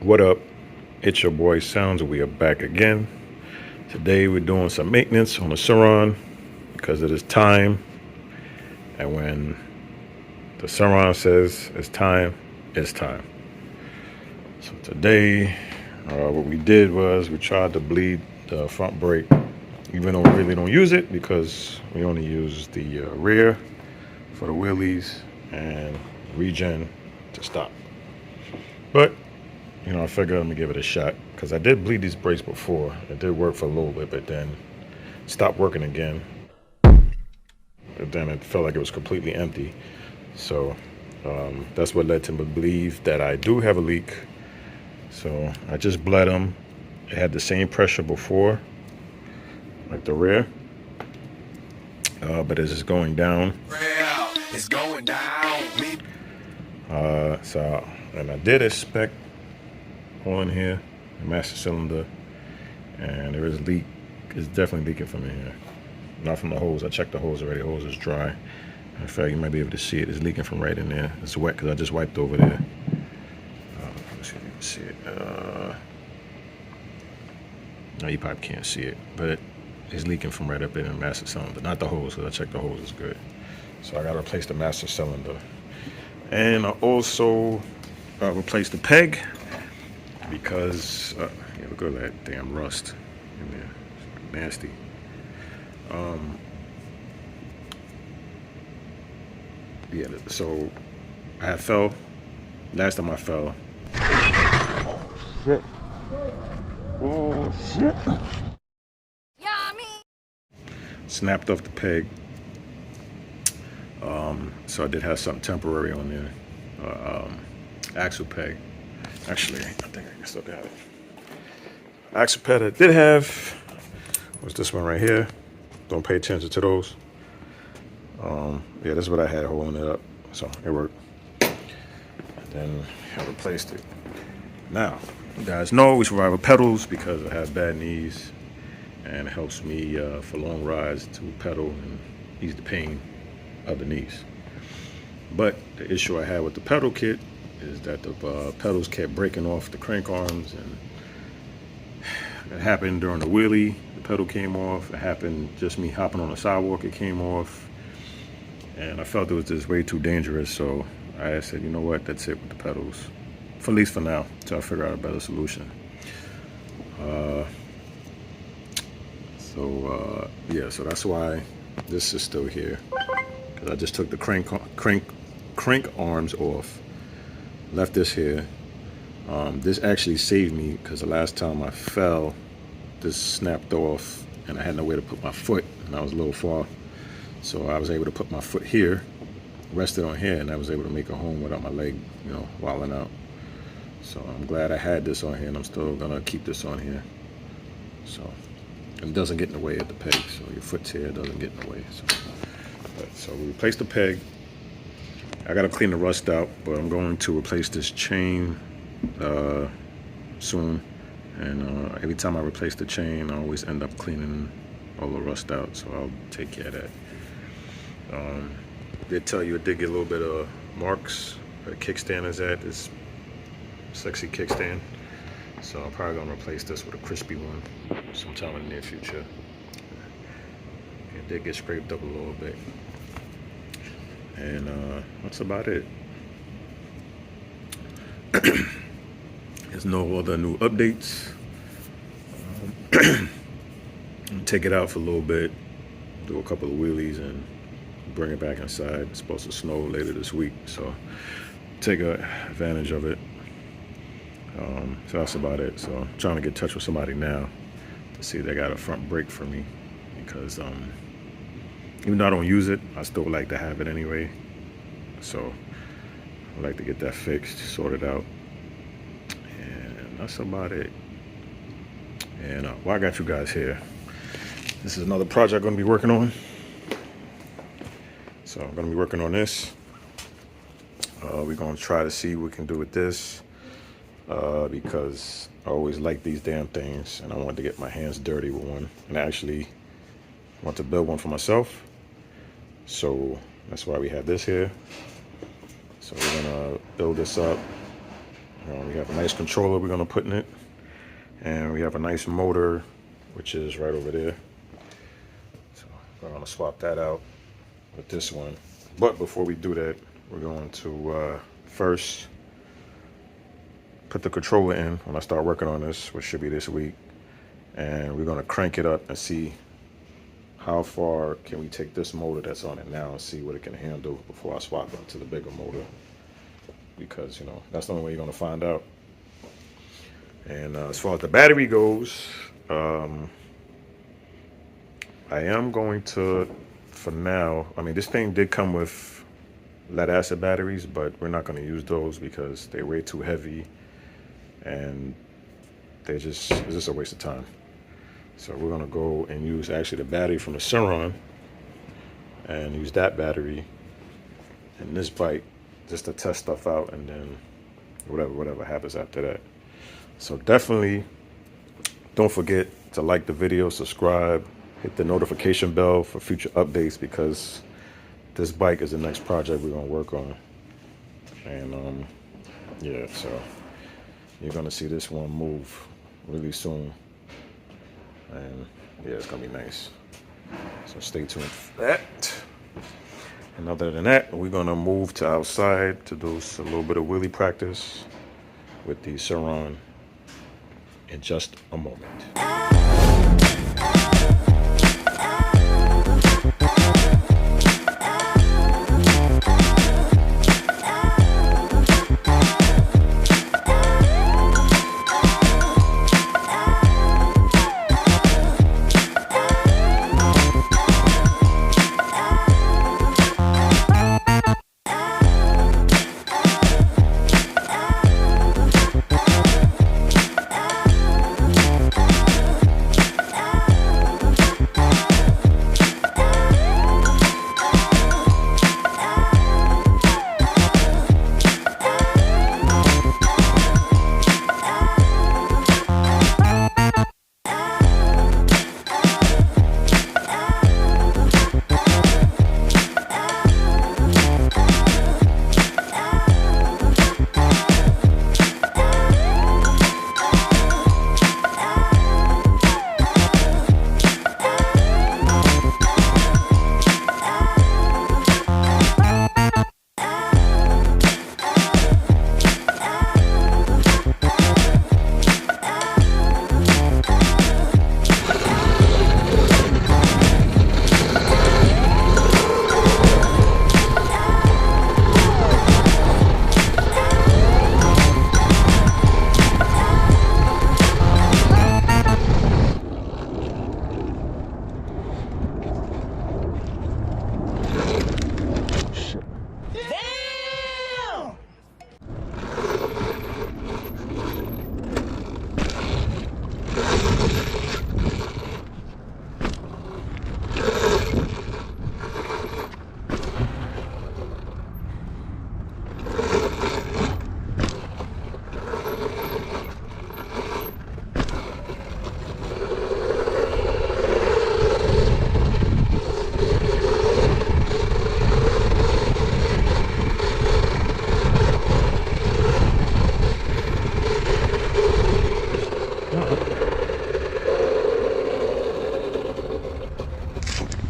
What up? It's your boy Sounds. We are back again. Today we're doing some maintenance on the Surron because it is time. And when the Surron says it's time, it's time. So today, what we did was we tried to bleed the front brake, even though we really don't use it because we only use the rear for the wheelies and regen to stop. But I figured I'm gonna give it a shot because I did bleed these brakes before. It did work for a little bit, but then stopped working again. But then it felt like it was completely empty. So that's what led to me believe that I do have a leak. So I just bled them. It had the same pressure before, like the rear, but it's just going down. It's going down. And I did inspect on here, the master cylinder, and there is a leak. It's definitely leaking from in here, not from the hose. I checked the hose already. The hose is dry. In fact, you might be able to see it. It's leaking from right in there. It's wet because I just wiped over there. Let's see if you can see it. No, you probably can't see it, but it's leaking from right up in the master cylinder, not the hose, because I checked the hose is good. So I got to replace the master cylinder, and I also replaced the peg. Because look at that damn rust in there. It's nasty. So I fell. Last time I fell. Shit. Oh shit. Yummy. Snapped off the peg. So I did have something temporary on there. Axle peg. Actually, I think I still got it. Axle pad I did have was this one right here. Don't pay attention to those. Yeah, this is what I had holding it up. So it worked. And then I replaced it. Now, you guys know we should ride with pedals because I have bad knees. And it helps me for long rides to pedal and ease the pain of the knees. But the issue I had with the pedal kit is that the pedals kept breaking off the crank arms, and it happened during the wheelie. The pedal came off. It happened just me hopping on the sidewalk. It came off, and I felt it was just way too dangerous. So I said, you know what? That's it with the pedals, for at least for now, until I figure out a better solution. Yeah, so that's why this is still here, because I just took the crank arms off. Left this here. This actually saved me because the last time I fell, this snapped off and I had nowhere to put my foot, and I was a little far. So I was able to put my foot here, rested on here, and I was able to make a home without my leg, wilding out. So I'm glad I had this on here, and I'm still gonna keep this on here. So it doesn't get in the way of the peg. So your foot's here, it doesn't get in the way. So we replaced the peg. I gotta clean the rust out, but I'm going to replace this chain soon. And every time I replace the chain, I always end up cleaning all the rust out, so I'll take care of that. Did tell you it did get a little bit of marks where the kickstand is at, this sexy kickstand. So I'm probably gonna replace this with a crispy one sometime in the near future. It did get scraped up a little bit. And that's about it. There's no other new updates. Take it out for a little bit, do a couple of wheelies, and bring it back inside. It's supposed to snow later this week, so take advantage of it. So that's about it. So I'm trying to get in touch with somebody now to see if they got a front brake for me, because even though I don't use it, I still would like to have it anyway. So I'd like to get that fixed, sorted out. And that's about it. And while I got you guys here, this is another project I'm going to be working on. So I'm going to be working on this. We're going to try to see what we can do with this. Because I always like these damn things, and I wanted to get my hands dirty with one. And I actually want to build one for myself. So that's why we have this here. So we're gonna build this up, We have a nice controller we're gonna put in it, and we have a nice motor, which is right over there. So we're gonna swap that out with this one. But before we do that, we're going to first put the controller in when I start working on this, which should be this week. And we're gonna crank it up and see how far can we take this motor that's on it now and see what it can handle before I swap it to the bigger motor. Because, you know, that's the only way you're gonna find out. And as far as the battery goes, I am going to, for now, I mean, this thing did come with lead acid batteries, but we're not going to use those because they're way too heavy and it's just a waste of time. So we're going to go and use actually the battery from the Surron and use that battery in this bike just to test stuff out, and then whatever happens after that. So definitely don't forget to like the video, subscribe, hit the notification bell for future updates, because this bike is the next project we're gonna work on. And yeah, so you're gonna see this one move really soon, and yeah, it's gonna be nice. So stay tuned for that. And other than that, we're gonna move to outside to do a little bit of wheelie practice with the Surron in just a moment.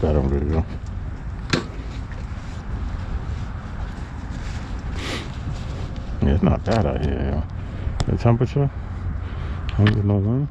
That on video. Yeah, it's not bad out here, yo. The temperature, 101.